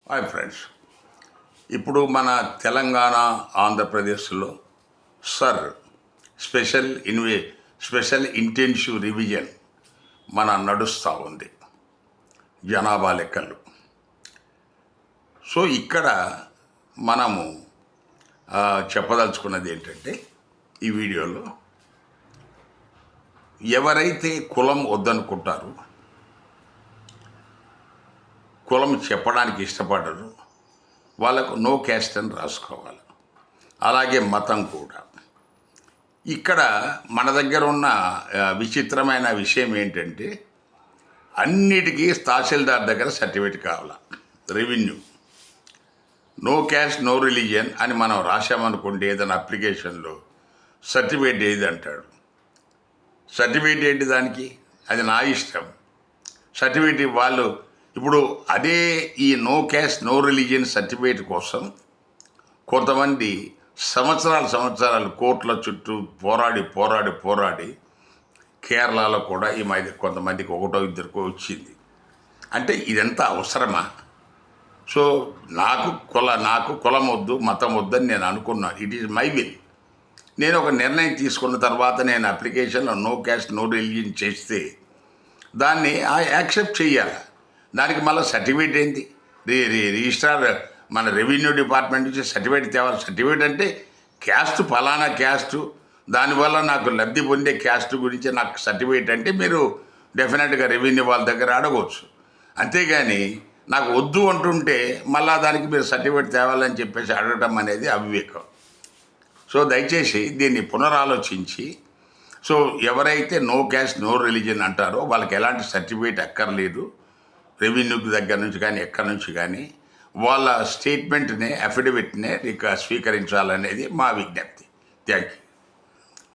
Hi friends, ఇప్పుడు మన తెలంగాణ ఆంధ్రప్రదేశ్లో సర్ స్పెషల్ ఇంటెన్సివ్ రివిజన్ నడుస్తూ ఉంది, జనాభా లెక్కలు. సో ఇక్కడ మనము చెప్పదలుచుకున్నది ఏంటంటే, ఈ వీడియోలో ఎవరైతే కులం వద్దనుకుంటారో, కులం చెప్పడానికి ఇష్టపడరు, వాళ్ళకు నో క్యాస్ట్ అని రాసుకోవాలి. అలాగే మతం కూడా. ఇక్కడ మన దగ్గర ఉన్న విచిత్రమైన విషయం ఏంటంటే, అన్నిటికీ తహసీల్దార్ దగ్గర సర్టిఫికేట్ కావాలి. Revenue no caste no religion అని మనం రాసామనుకోండి, ఏదైనా అప్లికేషన్లో సర్టిఫికేట్ ఏది అంటాడు. సర్టిఫికేట్ ఏంటి దానికి? అది నా ఇష్టం. సర్టిఫికేట్ వాళ్ళు ఇప్పుడు అదే ఈ no caste no religion certificate కోసం కొంతమంది సంవత్సరాలు కోర్టుల చుట్టూ పోరాడి కేరళలో కూడా ఈ మధ్య కొంతమందికి ఒకటో ఇద్దరికో వచ్చింది. అంటే ఇదంతా అవసరమా? సో నాకు కులం వద్దు, మతం వద్దని నేను అనుకున్నాను. It is my will. నేను ఒక నిర్ణయం తీసుకున్న తర్వాత నేను అప్లికేషన్లో నో క్యాస్ట్ నో రిలీజియన్ చేస్తే దాన్ని యాక్సెప్ట్ చేయాలి. దానికి మళ్ళీ సర్టిఫికేట్ ఏంటి? రిజిస్ట్రార్ మన రెవెన్యూ డిపార్ట్మెంట్ నుంచి సర్టిఫికేట్ తేవాలి. సర్టిఫికేట్ అంటే క్యాస్ట్ ఫలానా క్యాస్టు, దానివల్ల నాకు లబ్ధి పొందే క్యాస్ట్ గురించి నాకు సర్టిఫికేట్ అంటే మీరు డెఫినెట్గా రెవెన్యూ వాళ్ళ దగ్గర అడగవచ్చు. అంతేగాని నాకు వద్దు అంటుంటే మళ్ళా దానికి మీరు సర్టిఫికేట్ తేవాలని చెప్పేసి అడగటం అనేది అవివేకం. సో దయచేసి దీన్ని పునరాలోచించి, సో ఎవరైతే నో క్యాస్ట్ నో రిలీజియన్ అంటారో వాళ్ళకి ఎలాంటి సర్టిఫికేట్ అక్కర్లేదు, రెవెన్యూ దగ్గర నుంచి కానీ ఎక్కడి నుంచి కానీ వాళ్ళ స్టేట్మెంట్ని అఫిడవిట్నే స్వీకరించాలనేది మా విజ్ఞప్తి. Thank you.